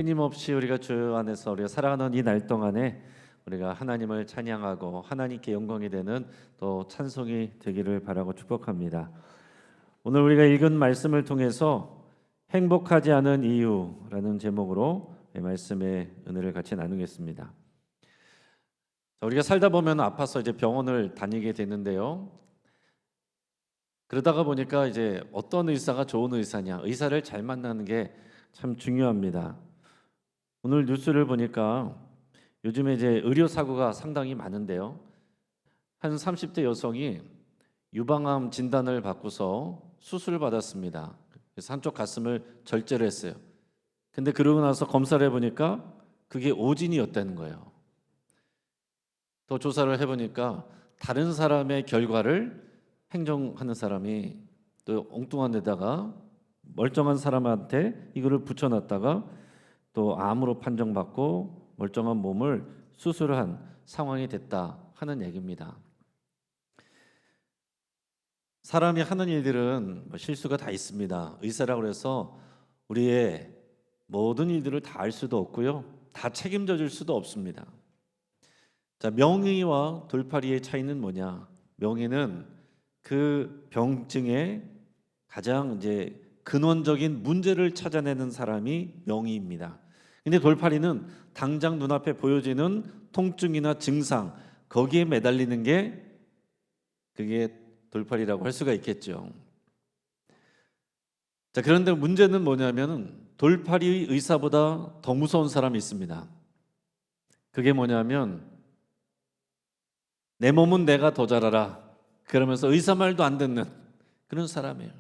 끊임없이 우리가 주 안에서 우리가 살아가는 이 날 동안에 우리가 하나님을 찬양하고 하나님께 영광이 되는 또 찬송이 되기를 바라고 축복합니다. 오늘 우리가 읽은 말씀을 통해서 행복하지 않은 이유라는 제목으로 말씀의 은혜를 같이 나누겠습니다. 우리가 살다 보면 아파서 이제 병원을 다니게 되는데요. 그러다가 보니까 이제 어떤 의사가 좋은 의사냐, 의사를 잘 만나는 게 참 중요합니다. 오늘 뉴스를 보니까 요즘에 이제 의료 사고가 상당히 많은데요. 한 30대 여성이 유방암 진단을 받고서 수술을 받았습니다. 그래서 한쪽 가슴을 절제를 했어요. 근데 그러고 나서 검사를 해보니까 그게 오진이었다는 거예요. 더 조사를 해보니까 다른 사람의 결과를 행정하는 사람이 또 엉뚱한 데다가 멀쩡한 사람한테 이거를 붙여놨다가 또 암으로 판정받고 멀쩡한 몸을 수술한 상황이 됐다 하는 얘기입니다. 사람이 하는 일들은 실수가 다 있습니다. 의사라고 해서 우리의 모든 일들을 다 알 수도 없고요, 다 책임져 줄 수도 없습니다. 자, 명의와 돌팔이의 차이는 뭐냐? 명의는 그 병증의 가장 이제 근원적인 문제를 찾아내는 사람이 명의입니다. 근데 돌팔이는 당장 눈앞에 보여지는 통증이나 증상, 거기에 매달리는 게 그게 돌팔이라고 할 수가 있겠죠. 자, 그런데 문제는 뭐냐면 돌팔이 의사보다 더 무서운 사람이 있습니다. 그게 뭐냐면 내 몸은 내가 더 잘 알아, 그러면서 의사 말도 안 듣는 그런 사람이에요.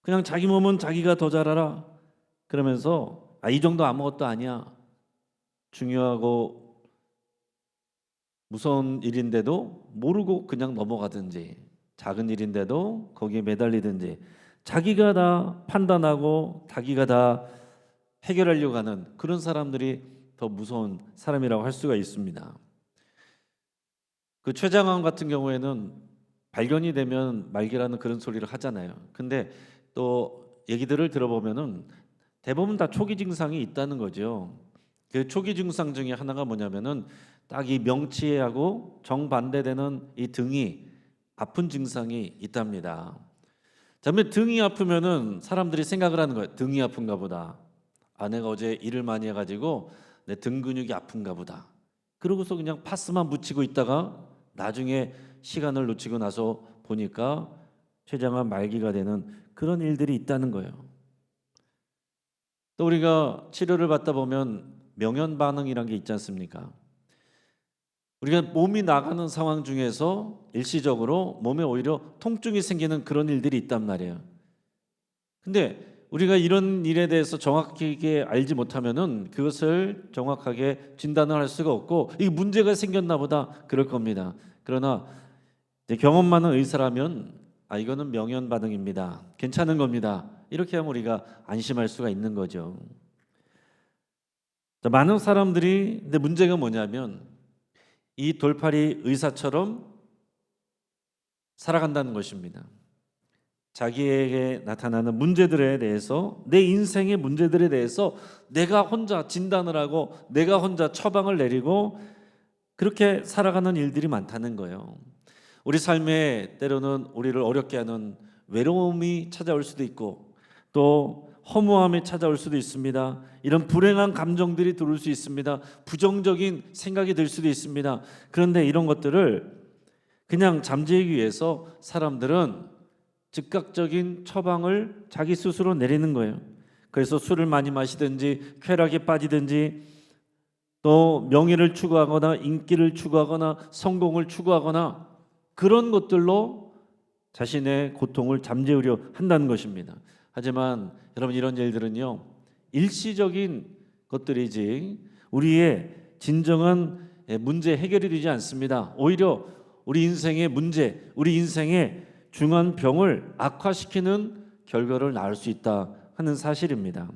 그냥 자기 몸은 자기가 더 잘 알아, 그러면서 이 정도 아무것도 아니야, 중요하고 무서운 일인데도 모르고 그냥 넘어가든지, 작은 일인데도 거기에 매달리든지, 자기가 다 판단하고 자기가 다 해결하려고 하는 그런 사람들이 더 무서운 사람이라고 할 수가 있습니다. 그 췌장암 같은 경우에는 발견이 되면 말기라는 그런 소리를 하잖아요. 근데 또 얘기들을 들어보면은 대부분 다 초기 증상이 있다는 거죠. 그 초기 증상 중에 하나가 뭐냐면은 딱 이 명치하고 정반대되는 이 등이 아픈 증상이 있답니다. 그러면 등이 아프면은 사람들이 생각을 하는 거예요. 등이 아픈가 보다. 내가 어제 일을 많이 해가지고 내 등 근육이 아픈가 보다. 그러고서 그냥 파스만 묻히고 있다가 나중에 시간을 놓치고 나서 보니까 췌장암 말기가 되는 그런 일들이 있다는 거예요. 또 우리가 치료를 받다 보면 명현 반응이란 게 있지 않습니까? 우리가 몸이 나가는 상황 중에서 일시적으로 몸에 오히려 통증이 생기는 그런 일들이 있단 말이에요. 근데 우리가 이런 일에 대해서 정확하게 알지 못하면은 그것을 정확하게 진단을 할 수가 없고, 이 문제가 생겼나 보다 그럴 겁니다. 그러나 이제 경험 많은 의사라면 이거는 명현 반응입니다, 괜찮은 겁니다, 이렇게 하면 우리가 안심할 수가 있는 거죠. 많은 사람들이, 근데 문제가 뭐냐면 이 돌팔이 의사처럼 살아간다는 것입니다. 자기에게 나타나는 문제들에 대해서, 내 인생의 문제들에 대해서 내가 혼자 진단을 하고 내가 혼자 처방을 내리고 그렇게 살아가는 일들이 많다는 거예요. 우리 삶에 때로는 우리를 어렵게 하는 외로움이 찾아올 수도 있고 또 허무함이 찾아올 수도 있습니다. 이런 불행한 감정들이 들어올 수 있습니다. 부정적인 생각이 들 수도 있습니다. 그런데 이런 것들을 그냥 잠재우기 위해서 사람들은 즉각적인 처방을 자기 스스로 내리는 거예요. 그래서 술을 많이 마시든지 쾌락에 빠지든지 또 명예를 추구하거나 인기를 추구하거나 성공을 추구하거나 그런 것들로 자신의 고통을 잠재우려 한다는 것입니다. 하지만 여러분, 이런 일들은요 일시적인 것들이지 우리의 진정한 문제 해결이 되지 않습니다. 오히려 우리 인생의 문제, 우리 인생의 중한 병을 악화시키는 결과를 낳을 수 있다 하는 사실입니다.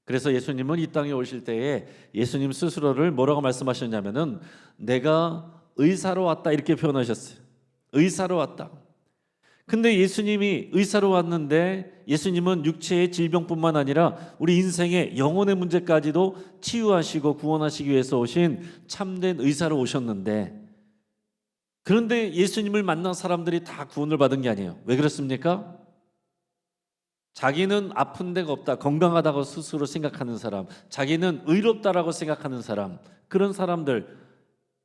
그래서 예수님은 이 땅에 오실 때에 예수님 스스로를 뭐라고 말씀하셨냐면은 내가 의사로 왔다, 이렇게 표현하셨어요. 의사로 왔다. 근데 예수님이 의사로 왔는데 예수님은 육체의 질병뿐만 아니라 우리 인생의 영혼의 문제까지도 치유하시고 구원하시기 위해서 오신 참된 의사로 오셨는데, 그런데 예수님을 만난 사람들이 다 구원을 받은 게 아니에요. 왜 그렇습니까? 자기는 아픈 데가 없다, 건강하다고 스스로 생각하는 사람, 자기는 의롭다라고 생각하는 사람, 그런 사람들,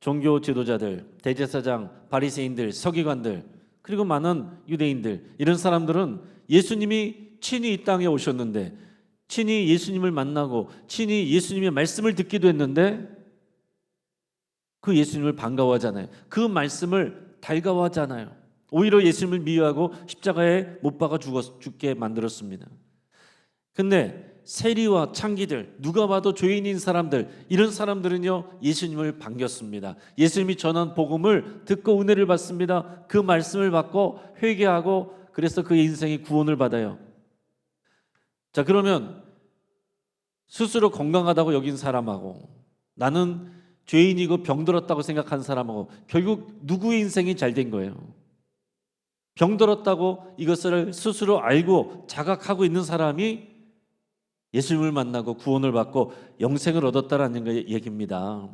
종교 지도자들, 대제사장, 바리새인들, 서기관들, 그리고 많은 유대인들, 이런 사람들은 예수님이 친히 이 땅에 오셨는데, 친히 예수님을 만나고 친히 예수님의 말씀을 듣기도 했는데 그 예수님을 반가워하잖아요. 그 말씀을 달가워하잖아요. 오히려 예수님을 미워하고 십자가에 못 박아 죽게 만들었습니다. 근데 세리와 창기들, 누가 봐도 죄인인 사람들, 이런 사람들은요 예수님을 반겼습니다. 예수님이 전한 복음을 듣고 은혜를 받습니다. 그 말씀을 받고 회개하고, 그래서 그 인생이 구원을 받아요. 자, 그러면 스스로 건강하다고 여긴 사람하고 나는 죄인이고 병들었다고 생각한 사람하고 결국 누구의 인생이 잘 된 거예요? 병들었다고 이것을 스스로 알고 자각하고 있는 사람이 예수님을 만나고 구원을 받고 영생을 얻었다라는 얘기입니다.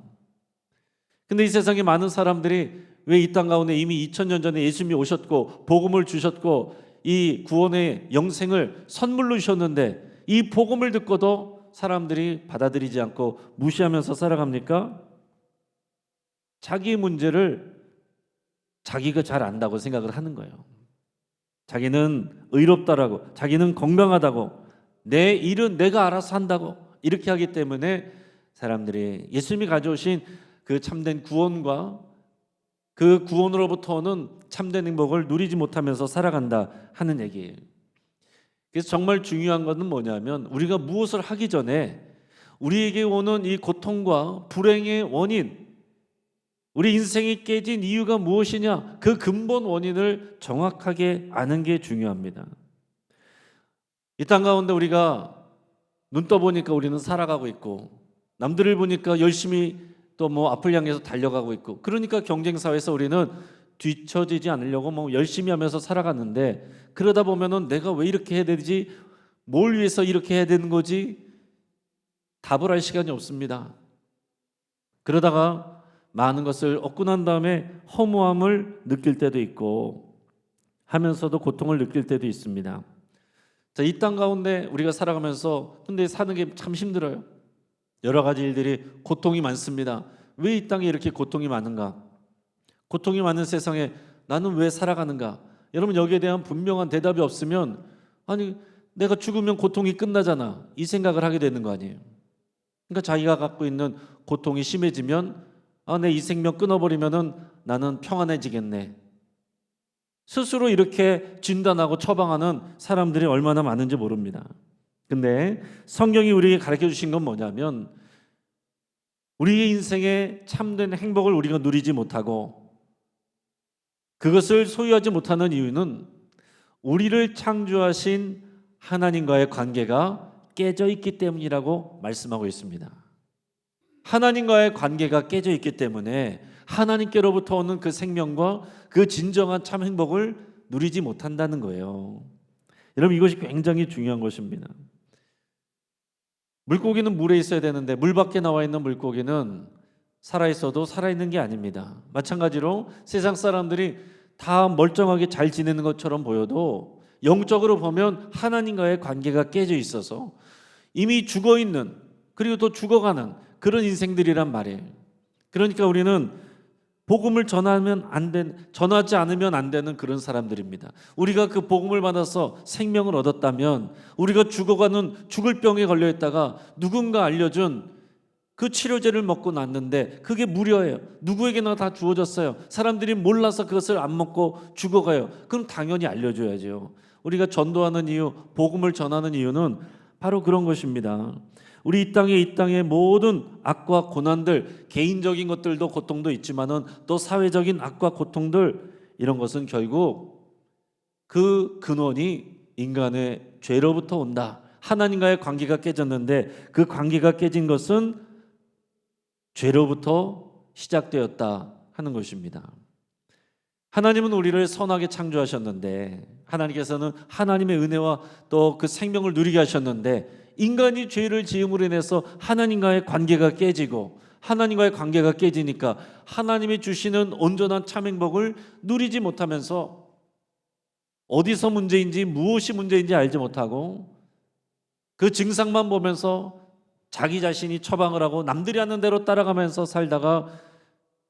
근데 이 세상에 많은 사람들이 왜 이 땅 가운데 이미 2000년 전에 예수님이 오셨고 복음을 주셨고 이 구원의 영생을 선물로 주셨는데, 이 복음을 듣고도 사람들이 받아들이지 않고 무시하면서 살아갑니까? 자기 문제를 자기가 잘 안다고 생각을 하는 거예요. 자기는 의롭다라고, 자기는 건강하다고, 내 일은 내가 알아서 한다고 이렇게 하기 때문에 사람들이 예수님이 가져오신 그 참된 구원과 그 구원으로부터 오는 참된 행복을 누리지 못하면서 살아간다 하는 얘기예요. 그래서 정말 중요한 것은 뭐냐면, 우리가 무엇을 하기 전에 우리에게 오는 이 고통과 불행의 원인, 우리 인생이 깨진 이유가 무엇이냐, 그 근본 원인을 정확하게 아는 게 중요합니다. 이 땅 가운데 우리가 눈 떠보니까 우리는 살아가고 있고, 남들을 보니까 열심히 또 뭐 앞을 향해서 달려가고 있고, 그러니까 경쟁사회에서 우리는 뒤처지지 않으려고 뭐 열심히 하면서 살아갔는데, 그러다 보면은 내가 왜 이렇게 해야 되지? 뭘 위해서 이렇게 해야 되는 거지? 답을 할 시간이 없습니다. 그러다가 많은 것을 얻고 난 다음에 허무함을 느낄 때도 있고 하면서도 고통을 느낄 때도 있습니다. 자, 이 땅 가운데 우리가 살아가면서 근데 사는 게 참 힘들어요. 여러 가지 일들이 고통이 많습니다. 왜 이 땅에 이렇게 고통이 많은가? 고통이 많은 세상에 나는 왜 살아가는가? 여러분, 여기에 대한 분명한 대답이 없으면, 아니 내가 죽으면 고통이 끝나잖아, 이 생각을 하게 되는 거 아니에요. 그러니까 자기가 갖고 있는 고통이 심해지면 내 이 생명 끊어버리면은 나는 평안해지겠네, 스스로 이렇게 진단하고 처방하는 사람들이 얼마나 많은지 모릅니다. 근데 성경이 우리에게 가르쳐 주신 건 뭐냐면, 우리의 인생의 참된 행복을 우리가 누리지 못하고 그것을 소유하지 못하는 이유는 우리를 창조하신 하나님과의 관계가 깨져 있기 때문이라고 말씀하고 있습니다. 하나님과의 관계가 깨져 있기 때문에 하나님께로부터 오는 그 생명과 그 진정한 참 행복을 누리지 못한다는 거예요. 여러분, 이것이 굉장히 중요한 것입니다. 물고기는 물에 있어야 되는데 물 밖에 나와 있는 물고기는 살아있어도 살아있는 게 아닙니다. 마찬가지로 세상 사람들이 다 멀쩡하게 잘 지내는 것처럼 보여도 영적으로 보면 하나님과의 관계가 깨져 있어서 이미 죽어있는, 그리고 또 죽어가는 그런 인생들이란 말이에요. 그러니까 우리는 복음을 전하지 않으면 안 되는 그런 사람들입니다. 우리가 그 복음을 받아서 생명을 얻었다면, 우리가 죽어가는 죽을 병에 걸려 있다가 누군가 알려준 그 치료제를 먹고 났는데 그게 무료예요. 누구에게나 다 주어졌어요. 사람들이 몰라서 그것을 안 먹고 죽어가요. 그럼 당연히 알려줘야죠. 우리가 전도하는 이유, 복음을 전하는 이유는 바로 그런 것입니다. 우리 이 땅의 모든 악과 고난들, 개인적인 것들도 고통도 있지만은 또 사회적인 악과 고통들, 이런 것은 결국 그 근원이 인간의 죄로부터 온다. 하나님과의 관계가 깨졌는데 그 관계가 깨진 것은 죄로부터 시작되었다 하는 것입니다. 하나님은 우리를 선하게 창조하셨는데, 하나님께서는 하나님의 은혜와 또 그 생명을 누리게 하셨는데, 인간이 죄를 지음으로 인해서 하나님과의 관계가 깨지고, 하나님과의 관계가 깨지니까 하나님이 주시는 온전한 참 행복을 누리지 못하면서 어디서 문제인지 무엇이 문제인지 알지 못하고 그 증상만 보면서 자기 자신이 처방을 하고 남들이 하는 대로 따라가면서 살다가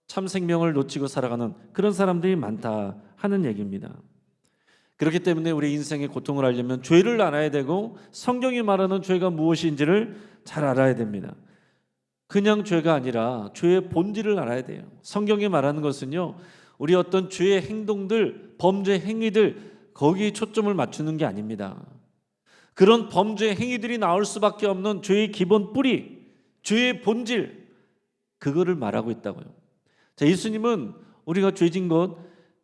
참 생명을 놓치고 살아가는 그런 사람들이 많다 하는 얘기입니다. 그렇기 때문에 우리 인생의 고통을 알려면 죄를 알아야 되고, 성경이 말하는 죄가 무엇인지를 잘 알아야 됩니다. 그냥 죄가 아니라 죄의 본질을 알아야 돼요. 성경이 말하는 것은요, 우리 어떤 죄의 행동들, 범죄 행위들, 거기에 초점을 맞추는 게 아닙니다. 그런 범죄 행위들이 나올 수밖에 없는 죄의 기본 뿌리, 죄의 본질, 그거를 말하고 있다고요. 자, 예수님은 우리가 죄진 것,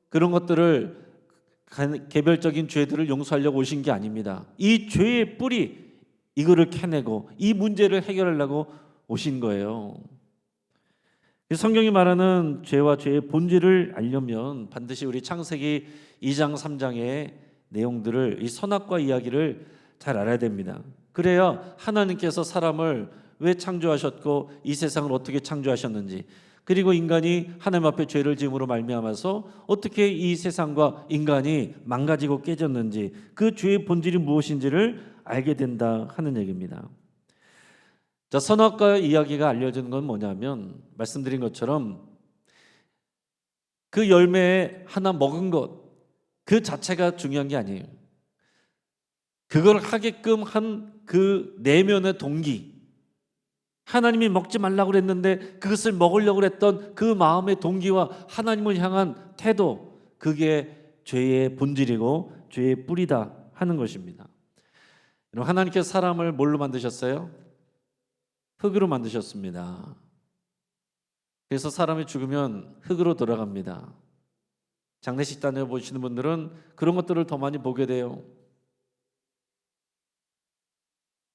그런 것들을, 개별적인 죄들을 용서하려고 오신 게 아닙니다. 이 죄의 뿌리, 이거를 캐내고 이 문제를 해결하려고 오신 거예요. 성경이 말하는 죄와 죄의 본질을 알려면 반드시 우리 창세기 2장 3장의 내용들을, 이 선악과 이야기를 잘 알아야 됩니다. 그래야 하나님께서 사람을 왜 창조하셨고 이 세상을 어떻게 창조하셨는지, 그리고 인간이 하나님 앞에 죄를 지음으로 말미암아서 어떻게 이 세상과 인간이 망가지고 깨졌는지, 그 죄의 본질이 무엇인지를 알게 된다 하는 얘기입니다. 자, 선악과 이야기가 알려지는 건 뭐냐면, 말씀드린 것처럼 그 열매 하나 먹은 것, 그 자체가 중요한 게 아니에요. 그걸 하게끔 한 그 내면의 동기, 하나님이 먹지 말라고 그랬는데 그것을 먹으려고 그랬던 그 마음의 동기와 하나님을 향한 태도, 그게 죄의 본질이고 죄의 뿌리다 하는 것입니다. 하나님께서 사람을 뭘로 만드셨어요? 흙으로 만드셨습니다. 그래서 사람이 죽으면 흙으로 돌아갑니다. 장례식 다녀보시는 분들은 그런 것들을 더 많이 보게 돼요.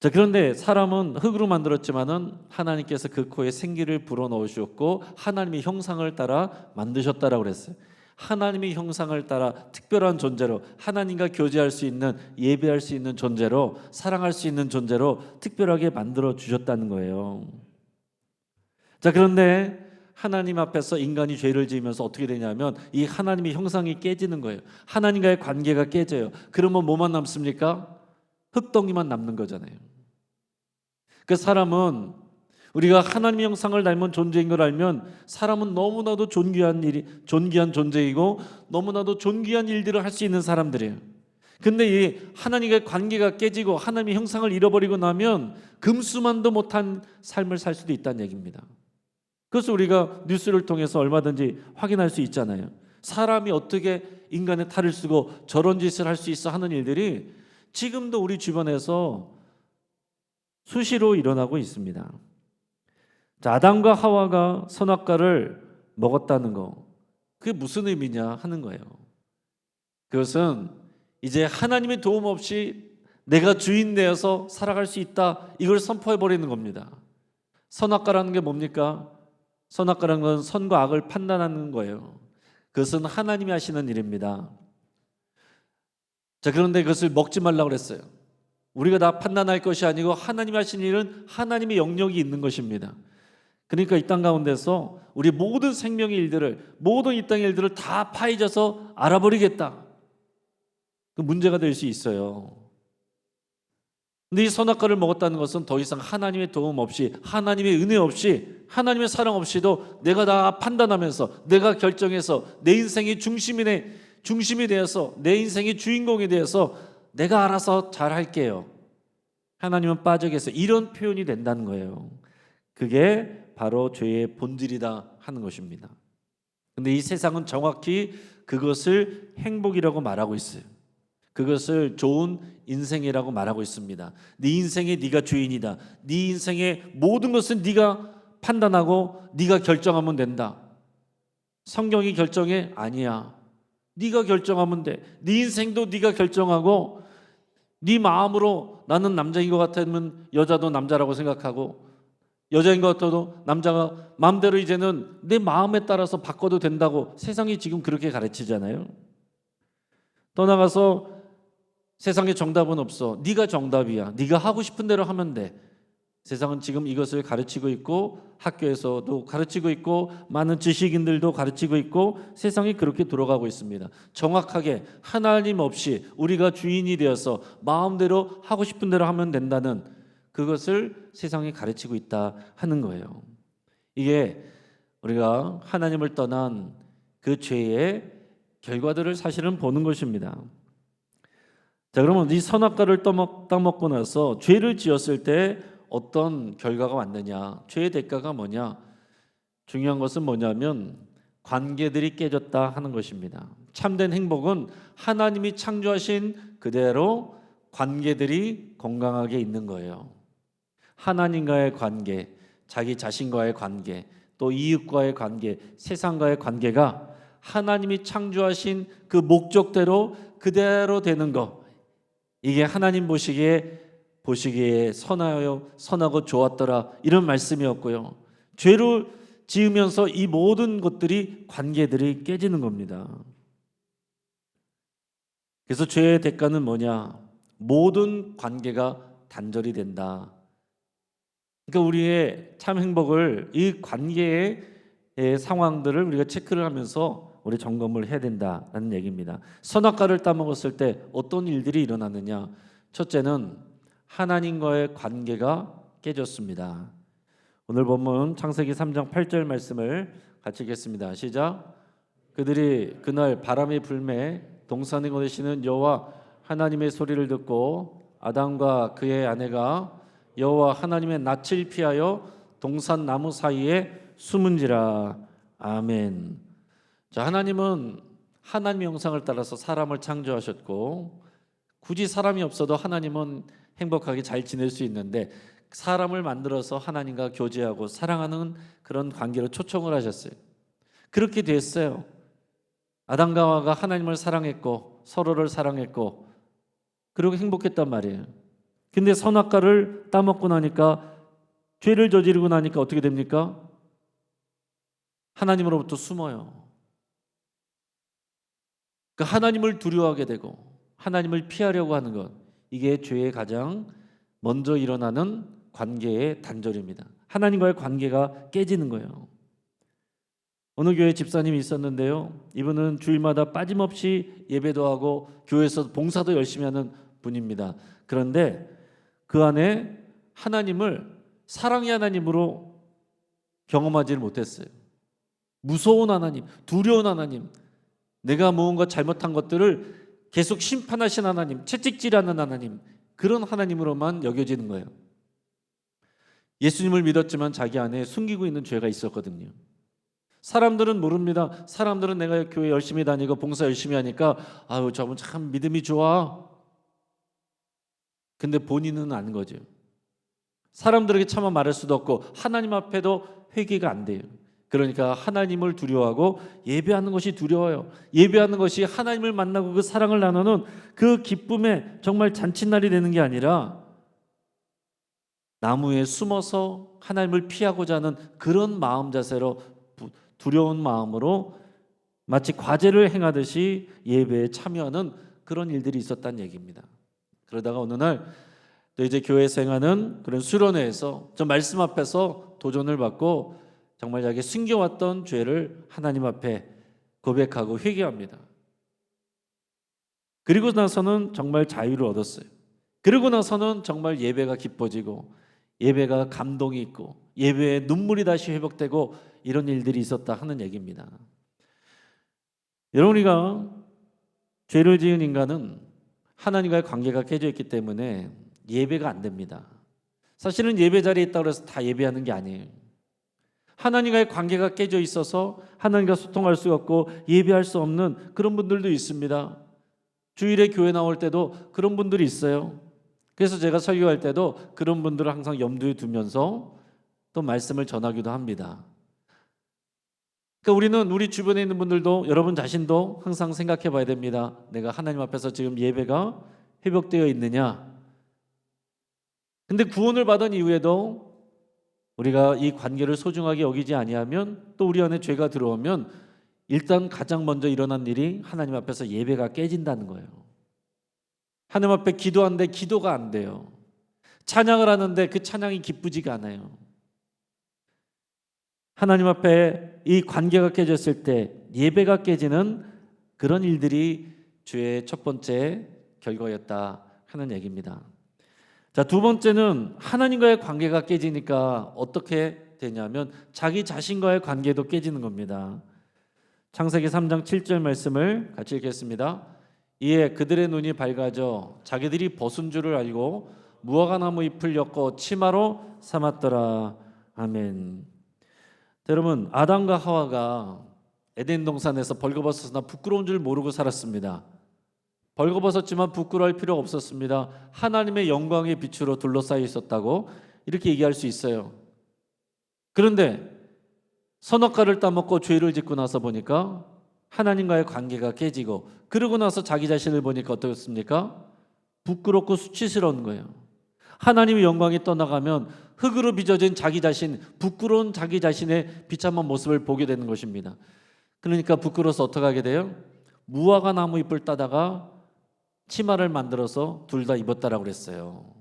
자, 그런데 사람은 흙으로 만들었지만은 하나님께서 그 코에 생기를 불어넣으셨고 하나님의 형상을 따라 만드셨다라고 그랬어요. 하나님의 형상을 따라 특별한 존재로, 하나님과 교제할 수 있는, 예배할 수 있는 존재로, 사랑할 수 있는 존재로 특별하게 만들어 주셨다는 거예요. 자, 그런데 하나님 앞에서 인간이 죄를 지으면서 어떻게 되냐면 이 하나님의 형상이 깨지는 거예요. 하나님과의 관계가 깨져요. 그러면 뭐만 남습니까? 흙덩이만 남는 거잖아요. 그 사람은, 우리가 하나님의 형상을 닮은 존재인 걸 알면 사람은 너무나도 존귀한 존재이고 너무나도 존귀한 일들을 할 수 있는 사람들이에요. 근데 이 하나님과의 관계가 깨지고 하나님의 형상을 잃어버리고 나면 금수만도 못한 삶을 살 수도 있다는 얘기입니다. 그래서 우리가 뉴스를 통해서 얼마든지 확인할 수 있잖아요. 사람이 어떻게 인간의 탈을 쓰고 저런 짓을 할 수 있어 하는 일들이 지금도 우리 주변에서 수시로 일어나고 있습니다. 자, 아담과 하와가 선악과를 먹었다는 거, 그게 무슨 의미냐 하는 거예요. 그것은 이제 하나님의 도움 없이 내가 주인 되어서 살아갈 수 있다, 이걸 선포해 버리는 겁니다. 선악과라는 게 뭡니까? 선악과라는 건 선과 악을 판단하는 거예요. 그것은 하나님이 하시는 일입니다. 자, 그런데 그것을 먹지 말라고 그랬어요. 우리가 다 판단할 것이 아니고 하나님이 하신 일은 하나님의 영역이 있는 것입니다. 그러니까 이 땅 가운데서 우리 모든 생명의 일들을, 모든 이 땅의 일들을 다 파헤쳐서 알아버리겠다, 그 문제가 될 수 있어요. 근데 이 선악과를 먹었다는 것은 더 이상 하나님의 도움 없이, 하나님의 은혜 없이, 하나님의 사랑 없이도 내가 다 판단하면서, 내가 결정해서 내 인생의 중심이 되어서, 내 인생의 주인공이 되어서 내가 알아서 잘 할게요, 하나님은 빠져 계세요, 이런 표현이 된다는 거예요. 그게 바로 죄의 본질이다 하는 것입니다. 근데 이 세상은 정확히 그것을 행복이라고 말하고 있어요. 그것을 좋은 인생이라고 말하고 있습니다. 네 인생에 네가 주인이다. 네 인생의 모든 것은 네가 판단하고 네가 결정하면 된다. 성경이 결정해? 아니야. 네가 결정하면 돼. 네 인생도 네가 결정하고, 네 마음으로 나는 남자인 것 같으면 여자도 남자라고 생각하고, 여자인 것 같아도 남자가 마음대로 이제는 내 마음에 따라서 바꿔도 된다고 세상이 지금 그렇게 가르치잖아요. 떠나가서 세상에 정답은 없어. 네가 정답이야. 네가 하고 싶은 대로 하면 돼. 세상은 지금 이것을 가르치고 있고 학교에서도 가르치고 있고 많은 지식인들도 가르치고 있고 세상이 그렇게 돌아가고 있습니다. 정확하게 하나님 없이 우리가 주인이 되어서 마음대로 하고 싶은 대로 하면 된다는 그것을 세상이 가르치고 있다 하는 거예요. 이게 우리가 하나님을 떠난 그 죄의 결과들을 사실은 보는 것입니다. 자, 그러면 이 선악과를 따먹고 나서 죄를 지었을 때 어떤 결과가 왔느냐? 죄의 대가가 뭐냐? 중요한 것은 뭐냐면 관계들이 깨졌다 하는 것입니다. 참된 행복은 하나님이 창조하신 그대로 관계들이 건강하게 있는 거예요. 하나님과의 관계, 자기 자신과의 관계, 또 이웃과의 관계, 세상과의 관계가 하나님이 창조하신 그 목적대로 그대로 되는 것, 이게 하나님 보시기에 선하고 좋았더라 이런 말씀이었고요. 죄를 지으면서 이 모든 것들이 관계들이 깨지는 겁니다. 그래서 죄의 대가는 뭐냐? 모든 관계가 단절이 된다. 그러니까 우리의 참 행복을 이 관계의 상황들을 우리가 체크를 하면서 우리 점검을 해야 된다라는 얘기입니다. 선악과를 따먹었을 때 어떤 일들이 일어나느냐? 첫째는 하나님과의 관계가 깨졌습니다. 오늘 본문 창세기 3장 8절 말씀을 같이 읽겠습니다. 시작. 그들이 그날 바람이 불매 동산에 거하시는 여호와 하나님의 소리를 듣고 아담과 그의 아내가 여호와 하나님의 낯을 피하여 동산 나무 사이에 숨은지라. 아멘. 자, 하나님은 하나님의 형상을 따라서 사람을 창조하셨고 굳이 사람이 없어도 하나님은 행복하게 잘 지낼 수 있는데 사람을 만들어서 하나님과 교제하고 사랑하는 그런 관계로 초청을 하셨어요. 그렇게 됐어요. 아담과 하와가 하나님을 사랑했고 서로를 사랑했고 그리고 행복했단 말이에요. 근데 선악과를 따먹고 나니까 죄를 저지르고 나니까 어떻게 됩니까? 하나님으로부터 숨어요. 그러니까 하나님을 두려워하게 되고 하나님을 피하려고 하는 것, 이게 죄의 가장 먼저 일어나는 관계의 단절입니다. 하나님과의 관계가 깨지는 거예요. 어느 교회 집사님이 있었는데요. 이분은 주일마다 빠짐없이 예배도 하고 교회에서 봉사도 열심히 하는 분입니다. 그런데 그 안에 하나님을 사랑의 하나님으로 경험하지를 못했어요. 무서운 하나님, 두려운 하나님, 내가 무언가 잘못한 것들을 계속 심판하신 하나님, 채찍질하는 하나님, 그런 하나님으로만 여겨지는 거예요. 예수님을 믿었지만 자기 안에 숨기고 있는 죄가 있었거든요. 사람들은 모릅니다. 사람들은 내가 교회 열심히 다니고 봉사 열심히 하니까 아유 저분 참 믿음이 좋아. 근데 본인은 아는 거죠. 사람들에게 차마 말할 수도 없고 하나님 앞에도 회개가 안 돼요. 그러니까 하나님을 두려워하고 예배하는 것이 두려워요. 예배하는 것이 하나님을 만나고 그 사랑을 나누는 그 기쁨의 정말 잔칫날이 되는 게 아니라 나무에 숨어서 하나님을 피하고자 하는 그런 마음 자세로 두려운 마음으로 마치 과제를 행하듯이 예배에 참여하는 그런 일들이 있었다는 얘기입니다. 그러다가 어느 날 또 이제 교회에서 행하는 그런 수련회에서 저 말씀 앞에서 도전을 받고 정말 자기 숨겨왔던 죄를 하나님 앞에 고백하고 회개합니다. 그리고 나서는 정말 자유를 얻었어요. 그리고 나서는 정말 예배가 기뻐지고 예배가 감동이 있고 예배에 눈물이 다시 회복되고 이런 일들이 있었다 하는 얘기입니다. 여러분, 우리가 죄를 지은 인간은 하나님과의 관계가 깨져 있기 때문에 예배가 안 됩니다. 사실은 예배 자리에 있다고 해서 다 예배하는 게 아니에요. 하나님과의 관계가 깨져 있어서 하나님과 소통할 수 없고 예배할 수 없는 그런 분들도 있습니다. 주일에 교회 나올 때도 그런 분들이 있어요. 그래서 제가 설교할 때도 그런 분들을 항상 염두에 두면서 또 말씀을 전하기도 합니다. 그러니까 우리는 우리 주변에 있는 분들도 여러분 자신도 항상 생각해 봐야 됩니다. 내가 하나님 앞에서 지금 예배가 회복되어 있느냐? 근데 구원을 받은 이후에도 우리가 이 관계를 소중하게 여기지 아니하면, 또 우리 안에 죄가 들어오면 일단 가장 먼저 일어난 일이 하나님 앞에서 예배가 깨진다는 거예요. 하나님 앞에 기도하는데 기도가 안 돼요. 찬양을 하는데 그 찬양이 기쁘지가 않아요. 하나님 앞에 이 관계가 깨졌을 때 예배가 깨지는 그런 일들이 죄의 첫 번째 결과였다 하는 얘기입니다. 자, 두 번째는 하나님과의 관계가 깨지니까 어떻게 되냐면 자기 자신과의 관계도 깨지는 겁니다. 창세기 3장 7절 말씀을 같이 읽겠습니다. 이에 그들의 눈이 밝아져 자기들이 벗은 줄을 알고 무화과 나무 잎을 엮어 치마로 삼았더라. 아멘. 여러분, 아담과 하와가 에덴 동산에서 벌거벗었으나 부끄러운 줄 모르고 살았습니다. 벌거벗었지만 부끄러울 필요가 없었습니다. 하나님의 영광의 빛으로 둘러싸여 있었다고 이렇게 얘기할 수 있어요. 그런데 선악과를 따먹고 죄를 짓고 나서 보니까 하나님과의 관계가 깨지고, 그러고 나서 자기 자신을 보니까 어떻습니까? 부끄럽고 수치스러운 거예요. 하나님의 영광이 떠나가면 흙으로 빚어진 자기 자신, 부끄러운 자기 자신의 비참한 모습을 보게 되는 것입니다. 그러니까 부끄러워서 어떻게 하게 돼요? 무화과 나무 잎을 따다가 치마를 만들어서 둘 다 입었다라고 그랬어요.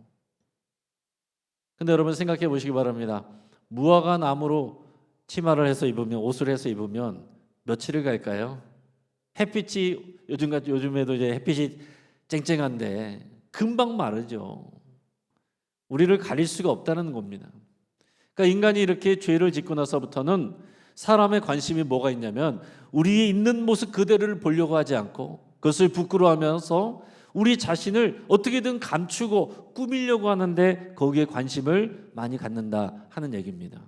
근데 여러분 생각해 보시기 바랍니다. 무화과 나무로 치마를 해서 입으면, 옷을 해서 입으면 며칠을 갈까요? 햇빛이 요즘에도 이제 햇빛이 쨍쨍한데 금방 마르죠. 우리를 가릴 수가 없다는 겁니다. 그러니까 인간이 이렇게 죄를 짓고 나서부터는 사람의 관심이 뭐가 있냐면 우리의 있는 모습 그대로를 보려고 하지 않고 그것을 부끄러워하면서 우리 자신을 어떻게든 감추고 꾸미려고 하는데 거기에 관심을 많이 갖는다 하는 얘기입니다.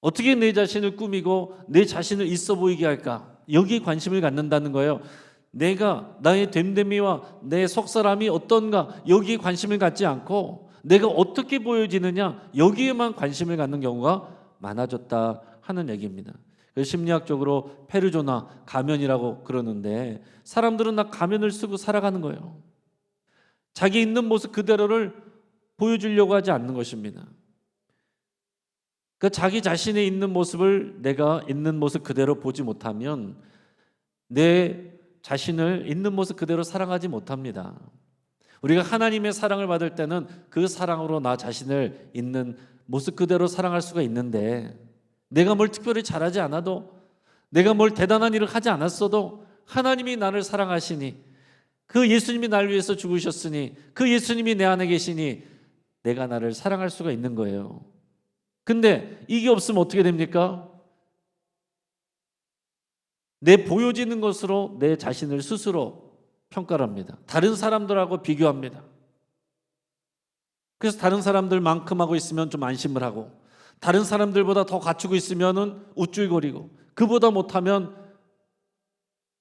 어떻게 내 자신을 꾸미고 내 자신을 있어 보이게 할까? 여기에 관심을 갖는다는 거예요. 내가, 나의 됨됨이와 내 속사람이 어떤가, 여기에 관심을 갖지 않고 내가 어떻게 보여지느냐, 여기에만 관심을 갖는 경우가 많아졌다 하는 얘기입니다. 심리학적으로 페르조나, 가면이라고 그러는데 사람들은 다 가면을 쓰고 살아가는 거예요. 자기 있는 모습 그대로를 보여주려고 하지 않는 것입니다. 그 자기 자신의 있는 모습을 내가 있는 모습 그대로 보지 못하면 내 자신을 있는 모습 그대로 사랑하지 못합니다. 우리가 하나님의 사랑을 받을 때는 그 사랑으로 나 자신을 있는 모습 그대로 사랑할 수가 있는데, 내가 뭘 특별히 잘하지 않아도, 내가 뭘 대단한 일을 하지 않았어도 하나님이 나를 사랑하시니, 그 예수님이 나를 위해서 죽으셨으니, 그 예수님이 내 안에 계시니 내가 나를 사랑할 수가 있는 거예요. 근데 이게 없으면 어떻게 됩니까? 내 보여지는 것으로 내 자신을 스스로 평가를 합니다. 다른 사람들하고 비교합니다. 그래서 다른 사람들만큼 하고 있으면 좀 안심을 하고, 다른 사람들보다 더 갖추고 있으면 우쭐거리고, 그보다 못하면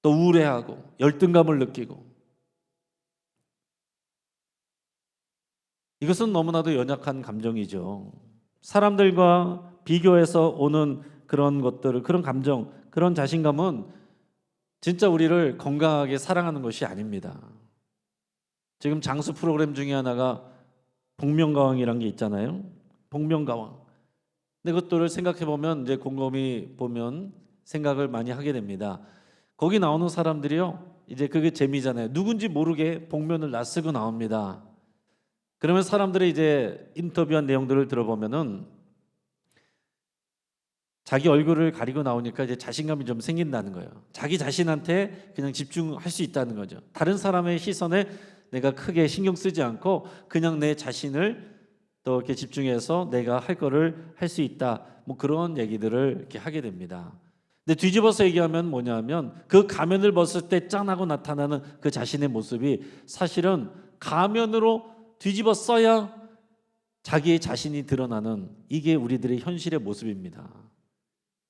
또 우울해하고 열등감을 느끼고. 이것은 너무나도 연약한 감정이죠. 사람들과 비교해서 오는 그런 것들을, 그런 감정, 그런 자신감은 진짜 우리를 건강하게 사랑하는 것이 아닙니다. 지금 장수 프로그램 중에 하나가 복면가왕이라는 게 있잖아요. 복면가왕. 근데 그것들을 생각해 보면, 이제 곰곰이 보면 생각을 많이 하게 됩니다. 거기 나오는 사람들이요, 이제 그게 재미잖아요. 누군지 모르게 복면을 낯쓰고 나옵니다. 그러면 사람들이 이제 인터뷰한 내용들을 들어보면은 자기 얼굴을 가리고 나오니까 이제 자신감이 좀 생긴다는 거예요. 자기 자신한테 그냥 집중할 수 있다는 거죠. 다른 사람의 시선에 내가 크게 신경 쓰지 않고 그냥 내 자신을 또 이렇게 집중해서 내가 할 거를 할 수 있다. 뭐 그런 얘기들을 이렇게 하게 됩니다. 근데 뒤집어서 얘기하면 뭐냐면 그 가면을 벗을 때 짠하고 나타나는 그 자신의 모습이 사실은 가면으로 뒤집어 써야 자기의 자신이 드러나는, 이게 우리들의 현실의 모습입니다.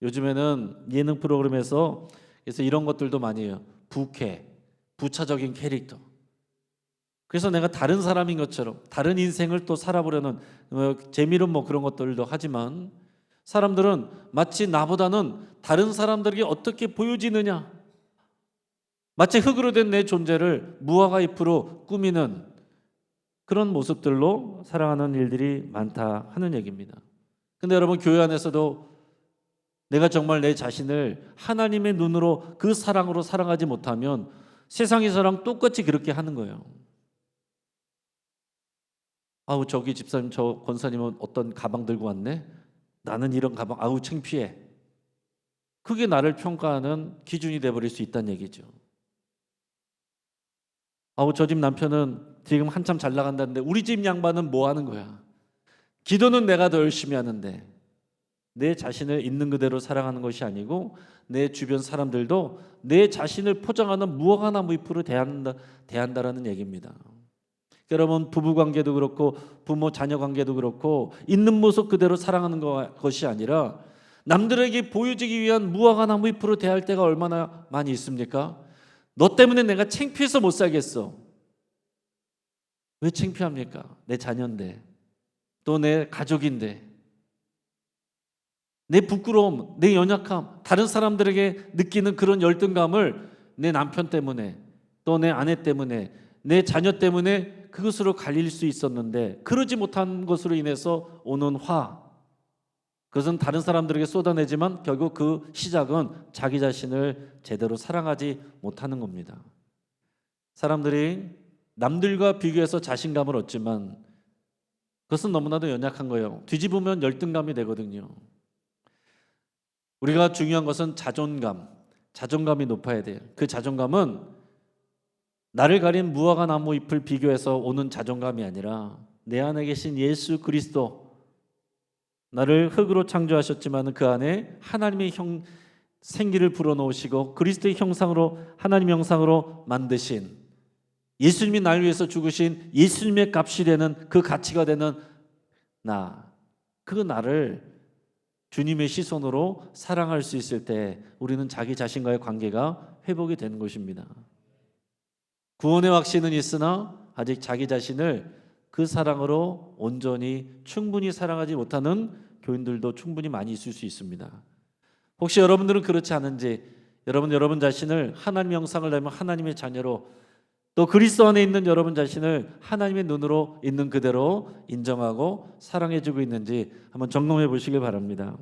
요즘에는 예능 프로그램에서 그래서 이런 것들도 많이 해요. 부캐, 부차적인 캐릭터. 그래서 내가 다른 사람인 것처럼 다른 인생을 또 살아보려는 재미로 뭐 그런 것들도 하지만, 사람들은 마치 나보다는 다른 사람들에게 어떻게 보여지느냐, 마치 흙으로 된 내 존재를 무화과 잎으로 꾸미는 그런 모습들로 살아가는 일들이 많다 하는 얘기입니다. 근데 여러분, 교회 안에서도 내가 정말 내 자신을 하나님의 눈으로 그 사랑으로 사랑하지 못하면 세상에서랑 똑같이 그렇게 하는 거예요. 아우, 저기 집사님, 저 권사님은 어떤 가방 들고 왔네? 나는 이런 가방, 아우 창피해. 그게 나를 평가하는 기준이 돼버릴 수 있다는 얘기죠. 아우, 저 집 남편은 지금 한참 잘 나간다는데 우리 집 양반은 뭐 하는 거야? 기도는 내가 더 열심히 하는데. 내 자신을 있는 그대로 사랑하는 것이 아니고 내 주변 사람들도 내 자신을 포장하는 무화과나무 잎으로 대한다라는 얘기입니다. 여러분, 부부 관계도 그렇고 부모 자녀 관계도 그렇고 있는 모습 그대로 사랑하는 것이 아니라 남들에게 보여지기 위한 무화과나무 잎으로 대할 때가 얼마나 많이 있습니까? 너 때문에 내가 창피해서 못 살겠어. 왜 창피합니까? 내 자녀인데, 또 내 가족인데, 내 부끄러움, 내 연약함, 다른 사람들에게 느끼는 그런 열등감을 내 남편 때문에, 또 내 아내 때문에, 내 자녀 때문에 그것으로 갈릴 수 있었는데, 그러지 못한 것으로 인해서 오는 화, 그것은 다른 사람들에게 쏟아내지만 결국 그 시작은 자기 자신을 제대로 사랑하지 못하는 겁니다. 사람들이 남들과 비교해서 자신감을 얻지만 그것은 너무나도 연약한 거예요. 뒤집으면 열등감이 되거든요. 우리가 중요한 것은 자존감이 높아야 돼요. 그 자존감은 나를 가린 무화과 나무 잎을 비교해서 오는 자존감이 아니라 내 안에 계신 예수 그리스도, 나를 흙으로 창조하셨지만 그 안에 하나님의 생기를 불어넣으시고 그리스도의 형상으로, 하나님의 형상으로 만드신, 예수님이 나를 위해서 죽으신 예수님의 값이 되는, 그 가치가 되는 그 나를 주님의 시선으로 사랑할 수 있을 때 우리는 자기 자신과의 관계가 회복이 되는 것입니다. 구원의 확신은 있으나 아직 자기 자신을 그 사랑으로 온전히 충분히 사랑하지 못하는 교인들도 충분히 많이 있을 수 있습니다. 혹시 여러분들은 그렇지 않은지, 여러분 자신을 하나님의 형상을 닮은 하나님의 자녀로, 또 그리스도 안에 있는 여러분 자신을 하나님의 눈으로 있는 그대로 인정하고 사랑해주고 있는지 한번 점검해 보시길 바랍니다.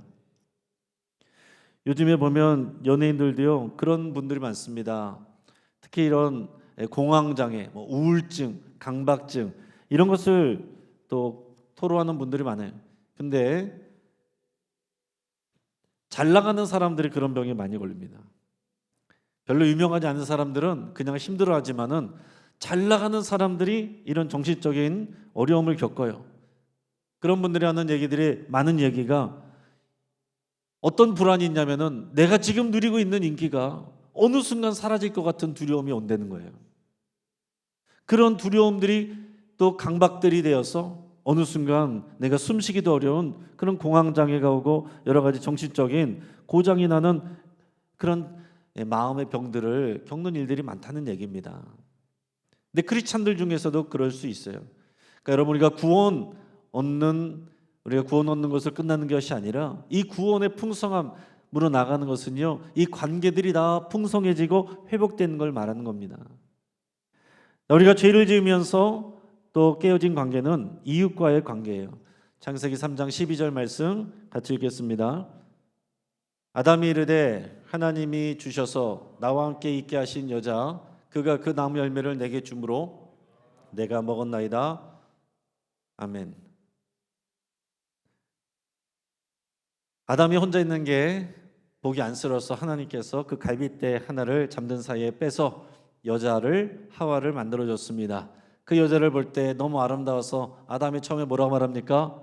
요즘에 보면 연예인들도요, 그런 분들이 많습니다. 특히 이런 공황장애, 우울증, 강박증, 이런 것을 또 토로하는 분들이 많아요. 근데 잘 나가는 사람들이 그런 병에 많이 걸립니다. 별로 유명하지 않은 사람들은 그냥 힘들어하지만은 잘 나가는 사람들이 이런 정신적인 어려움을 겪어요. 그런 분들이 하는 얘기들이, 많은 얘기가 어떤 불안이 있냐면은 내가 지금 누리고 있는 인기가 어느 순간 사라질 것 같은 두려움이 온다는 거예요. 그런 두려움들이 또 강박들이 되어서 어느 순간 내가 숨쉬기도 어려운 그런 공황장애가 오고 여러 가지 정신적인 고장이 나는 그런 마음의 병들을 겪는 일들이 많다는 얘기입니다. 근데 크리스찬들 중에서도 그럴 수 있어요. 그러니까 여러분, 우리가 구원 얻는 것을 끝나는 것이 아니라 이 구원의 풍성함으로 나가는 것은요, 이 관계들이 다 풍성해지고 회복되는 걸 말하는 겁니다. 우리가 죄를 지으면서 또 깨어진 관계는 이웃과의 관계예요. 창세기 3장 12절 말씀 같이 읽겠습니다. 아담이 이르되 하나님이 주셔서 나와 함께 있게 하신 여자, 그가 그 나무 열매를 내게 주므로 내가 먹었나이다. 아멘. 아담이 혼자 있는 게 보기 안쓰러워서 하나님께서 그 갈빗대 하나를 잠든 사이에 빼서 여자를, 하와를 만들어줬습니다. 그 여자를 볼 때 너무 아름다워서 아담이 처음에 뭐라고 말합니까?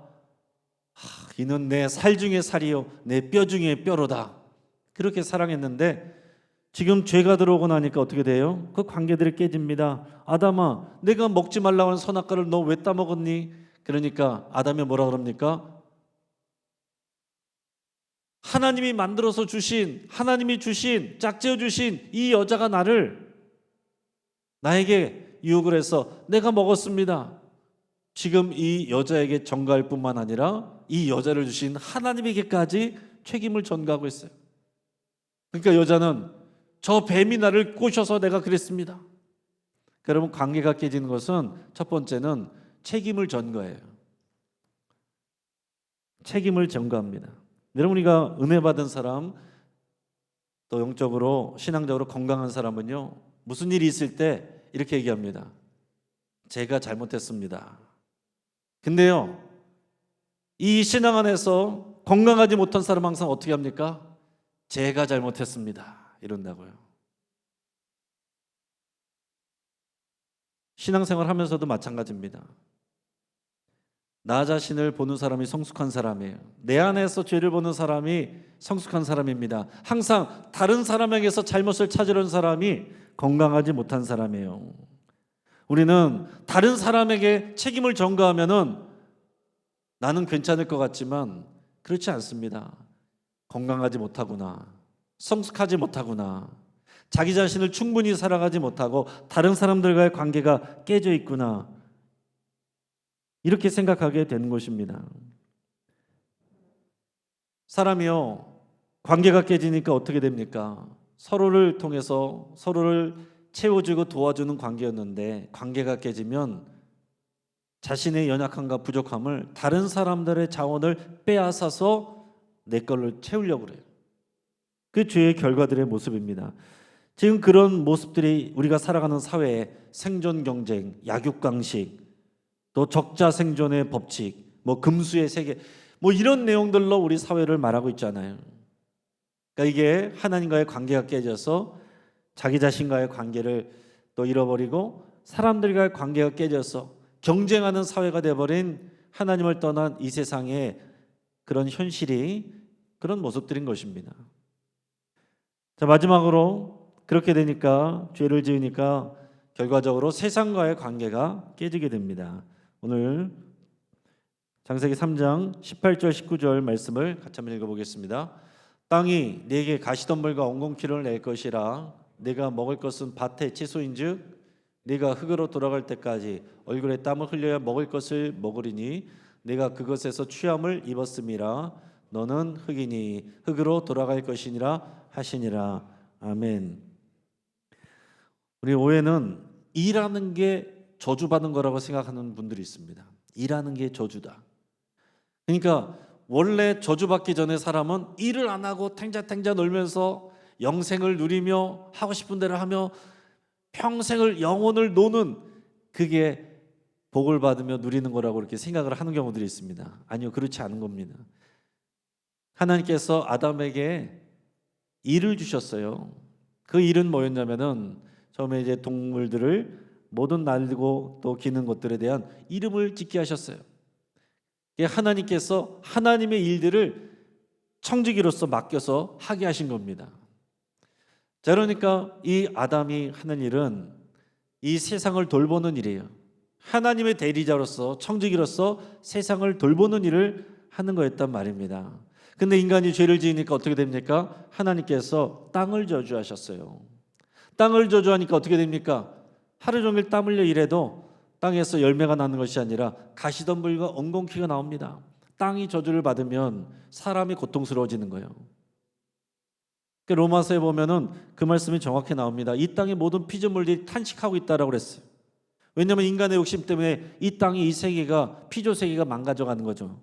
이는 내 살 중에 살이요 내 뼈 중에 뼈로다. 그렇게 사랑했는데 지금 죄가 들어오고 나니까 어떻게 돼요? 그 관계들이 깨집니다. 아담아, 내가 먹지 말라고 하는 선악과를 너 왜 따먹었니? 그러니까 아담이 뭐라 그럽니까? 하나님이 만들어서 주신, 하나님이 주신, 짝지어 주신 이 여자가 나에게 유혹을 해서 내가 먹었습니다. 지금 이 여자에게 전가할 뿐만 아니라 이 여자를 주신 하나님에게까지 책임을 전가하고 있어요. 그러니까 여자는 저 뱀이 나를 꼬셔서 내가 그랬습니다. 여러분, 관계가 깨지는 것은 첫 번째는 책임을 전 거예요. 책임을 전가합니다. 여러분, 우리가 은혜 받은 사람, 또 영적으로 신앙적으로 건강한 사람은요, 무슨 일이 있을 때 이렇게 얘기합니다. 제가 잘못했습니다. 근데요, 이 신앙 안에서 건강하지 못한 사람은 항상 어떻게 합니까? 제가 잘못했습니다, 이런다고요. 신앙생활 하면서도 마찬가지입니다. 나 자신을 보는 사람이 성숙한 사람이에요. 내 안에서 죄를 보는 사람이 성숙한 사람입니다. 항상 다른 사람에게서 잘못을 찾으려는 사람이 건강하지 못한 사람이에요. 우리는 다른 사람에게 책임을 전가하면은 나는 괜찮을 것 같지만 그렇지 않습니다. 건강하지 못하구나, 성숙하지 못하구나, 자기 자신을 충분히 살아가지 못하고 다른 사람들과의 관계가 깨져 있구나, 이렇게 생각하게 되는 것입니다. 사람이요, 관계가 깨지니까 어떻게 됩니까? 서로를 통해서 서로를 채워주고 도와주는 관계였는데 관계가 깨지면 자신의 연약함과 부족함을 다른 사람들의 자원을 빼앗아서 내 걸로 채우려고 그래요. 그 죄의 결과들의 모습입니다. 지금 그런 모습들이 우리가 살아가는 사회에 생존 경쟁, 약육강식, 또 적자 생존의 법칙, 금수의 세계, 이런 내용들로 우리 사회를 말하고 있잖아요. 그러니까 이게 하나님과의 관계가 깨져서 자기 자신과의 관계를 또 잃어버리고 사람들과의 관계가 깨져서 경쟁하는 사회가 되어버린 하나님을 떠난 이 세상의 그런 현실이 그런 모습들인 것입니다. 자, 마지막으로 그렇게 되니까, 죄를 지으니까 결과적으로 세상과의 관계가 깨지게 됩니다. 오늘 창세기 3장 18절 19절 말씀을 같이 한번 읽어보겠습니다. 땅이 네게 가시덤불과 엉겅퀴를 낼 것이라. 네가 먹을 것은 밭의 채소인즉 네가 흙으로 돌아갈 때까지 얼굴에 땀을 흘려야 먹을 것을 먹으리니 네가 그것에서 취함을 입었음이라. 너는 흙이니 흙으로 돌아갈 것이니라 하시니라. 아멘. 우리 오해는 일하는 게 저주받는 거라고 생각하는 분들이 있습니다. 일하는 게 저주다. 그러니까 원래 저주받기 전에 사람은 일을 안 하고 탱자탱자 놀면서 영생을 누리며 하고 싶은 대로 하며 평생을 영혼을 노는, 그게 복을 받으며 누리는 거라고 이렇게 생각을 하는 경우들이 있습니다. 아니요, 그렇지 않은 겁니다. 하나님께서 아담에게 일을 주셨어요. 그 일은 뭐였냐면은 처음에 이제 동물들을 모든 날고 또 기는 것들에 대한 이름을 짓게 하셨어요. 하나님께서 하나님의 일들을 청지기로서 맡겨서 하게 하신 겁니다. 자, 그러니까 이 아담이 하는 일은 이 세상을 돌보는 일이에요. 하나님의 대리자로서, 청지기로서 세상을 돌보는 일을 하는 거였단 말입니다. 근데 인간이 죄를 지으니까 어떻게 됩니까? 하나님께서 땅을 저주하셨어요. 땅을 저주하니까 어떻게 됩니까? 하루 종일 땀 흘려 일해도 땅에서 열매가 나는 것이 아니라 가시덤불과 엉겅퀴가 나옵니다. 땅이 저주를 받으면 사람이 고통스러워지는 거예요. 로마서에 보면은 그 말씀이 정확히 나옵니다. 이 땅의 모든 피조물들이 탄식하고 있다라고 그랬어요. 왜냐하면 인간의 욕심 때문에 이 땅이, 이 세계가, 피조 세계가 망가져가는 거죠.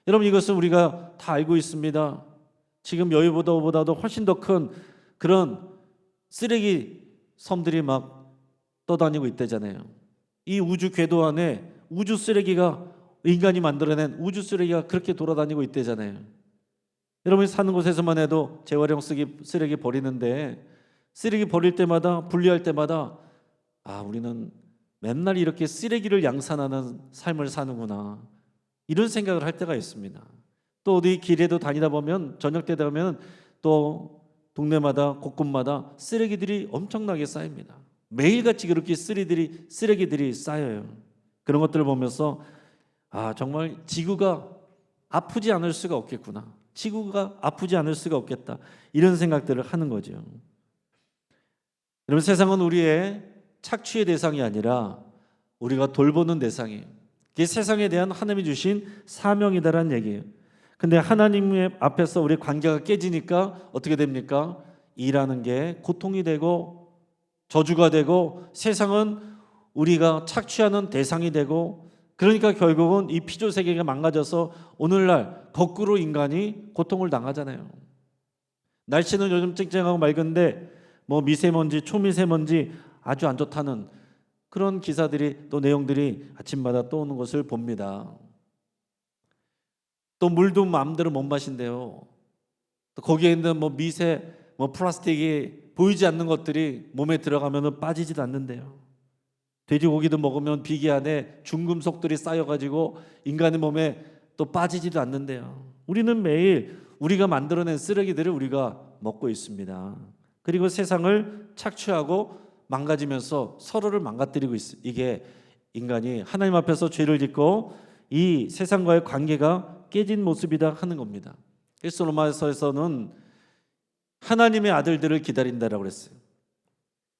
여러분, 이것은 우리가 다 알고 있습니다. 지금 여의도보다도 훨씬 더 큰 그런 쓰레기 섬들이 막 떠다니고 있대잖아요. 이 우주 궤도 안에 우주 쓰레기가, 인간이 만들어낸 우주 쓰레기가 그렇게 돌아다니고 있대잖아요. 여러분이 사는 곳에서만 해도 재활용 쓰레기 버리는데, 쓰레기 버릴 때마다, 분리할 때마다 우리는 맨날 이렇게 쓰레기를 양산하는 삶을 사는구나, 이런 생각을 할 때가 있습니다. 또 어디 길에도 다니다 보면 저녁 때 되면 또 동네마다 곳곳마다 쓰레기들이 엄청나게 쌓입니다. 매일같이 그렇게 쓰레기들이 쌓여요. 그런 것들을 보면서 정말 지구가 아프지 않을 수가 없겠구나, 지구가 아프지 않을 수가 없겠다, 이런 생각들을 하는 거죠. 여러분, 세상은 우리의 착취의 대상이 아니라 우리가 돌보는 대상이에요. 이게 세상에 대한 하나님이 주신 사명이다라는 얘기예요. 근데 하나님 앞에서 우리 관계가 깨지니까 어떻게 됩니까? 일하는 게 고통이 되고 저주가 되고 세상은 우리가 착취하는 대상이 되고, 그러니까 결국은 이 피조 세계가 망가져서 오늘날 거꾸로 인간이 고통을 당하잖아요. 날씨는 요즘 쨍쨍하고 맑은데 뭐 미세먼지, 초미세먼지 아주 안 좋다는 그런 기사들이 또 내용들이 아침마다 또 오는 것을 봅니다. 또 물도 마음대로 못 마신대요. 또 거기에 있는 뭐 미세, 뭐 플라스틱이 보이지 않는 것들이 몸에 들어가면 빠지지도 않는데요. 돼지고기도 먹으면 비계 안에 중금속들이 쌓여가지고 인간의 몸에 또 빠지지도 않는데요. 우리는 매일 우리가 만들어낸 쓰레기들을 우리가 먹고 있습니다. 그리고 세상을 착취하고 망가지면서 서로를 망가뜨리고 있어요. 이게 인간이 하나님 앞에서 죄를 짓고 이 세상과의 관계가 깨진 모습이다 하는 겁니다. 그래서 로마서에서는 하나님의 아들들을 기다린다라고 그랬어요.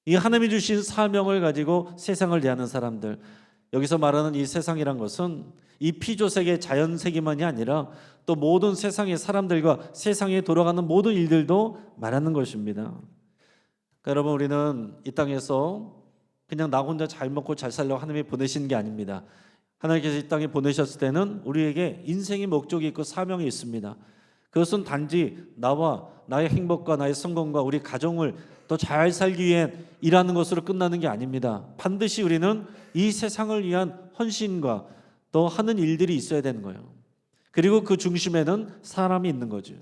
이 하나님이 주신 사명을 가지고 세상을 대하는 사람들, 여기서 말하는 이 세상이란 것은 이 피조세계 자연세계만이 아니라 또 모든 세상의 사람들과 세상에 돌아가는 모든 일들도 말하는 것입니다. 그러니까 여러분, 우리는 이 땅에서 그냥 나 혼자 잘 먹고 잘 살려고 하나님이 보내신 게 아닙니다. 하나님께서 이 땅에 보내셨을 때는 우리에게 인생의 목적이 있고 사명이 있습니다. 그것은 단지 나와 나의 행복과 나의 성공과 우리 가정을 더 잘 살기 위해 일하는 것으로 끝나는 게 아닙니다. 반드시 우리는 이 세상을 위한 헌신과 또 하는 일들이 있어야 되는 거예요. 그리고 그 중심에는 사람이 있는 거죠.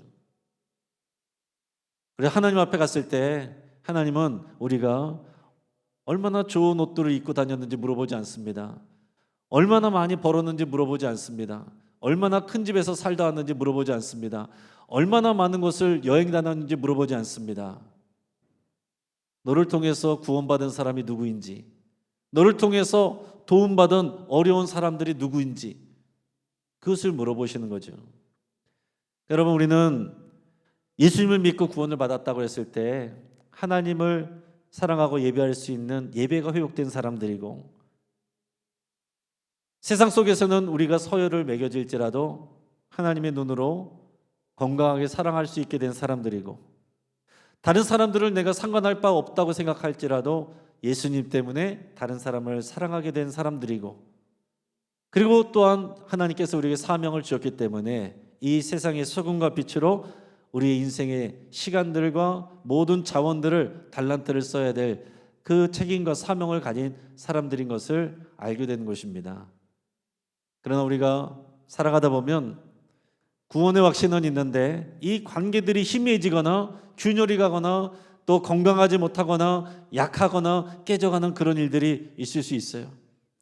그래서 하나님 앞에 갔을 때 하나님은 우리가 얼마나 좋은 옷들을 입고 다녔는지 물어보지 않습니다. 얼마나 많이 벌었는지 물어보지 않습니다. 얼마나 큰 집에서 살다 왔는지 물어보지 않습니다. 얼마나 많은 곳을 여행 다녔는지 물어보지 않습니다. 너를 통해서 구원받은 사람이 누구인지, 너를 통해서 도움받은 어려운 사람들이 누구인지 그것을 물어보시는 거죠. 여러분, 우리는 예수님을 믿고 구원을 받았다고 했을 때 하나님을 사랑하고 예배할 수 있는 예배가 회복된 사람들이고, 세상 속에서는 우리가 서열을 매겨질지라도 하나님의 눈으로 건강하게 사랑할 수 있게 된 사람들이고, 다른 사람들을 내가 상관할 바 없다고 생각할지라도 예수님 때문에 다른 사람을 사랑하게 된 사람들이고, 그리고 또한 하나님께서 우리에게 사명을 주셨기 때문에 이 세상의 소금과 빛으로 우리의 인생의 시간들과 모든 자원들을, 달란트를 써야 될 그 책임과 사명을 가진 사람들인 것을 알게 되는 것입니다. 그러나 우리가 살아가다 보면 구원의 확신은 있는데 이 관계들이 희미해지거나 균열이 가거나 또 건강하지 못하거나 약하거나 깨져가는 그런 일들이 있을 수 있어요.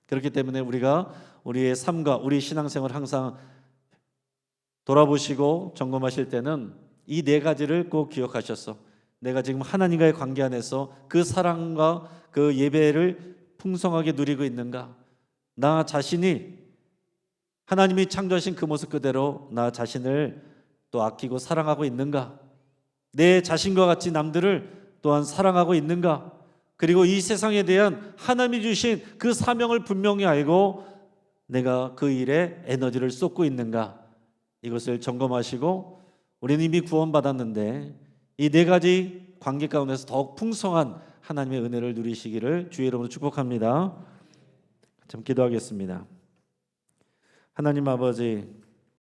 그렇기 때문에 우리가 우리의 삶과 우리 신앙생활을 항상 돌아보시고 점검하실 때는 이 네 가지를 꼭 기억하셔서 내가 지금 하나님과의 관계 안에서 그 사랑과 그 예배를 풍성하게 누리고 있는가, 나 자신이 하나님이 창조하신 그 모습 그대로 나 자신을 또 아끼고 사랑하고 있는가, 내 자신과 같이 남들을 또한 사랑하고 있는가, 그리고 이 세상에 대한 하나님이 주신 그 사명을 분명히 알고 내가 그 일에 에너지를 쏟고 있는가, 이것을 점검하시고 우리는 이미 구원받았는데 이 네 가지 관계 가운데서 더욱 풍성한 하나님의 은혜를 누리시기를 주의 이름으로 축복합니다. 좀 기도하겠습니다. 하나님 아버지,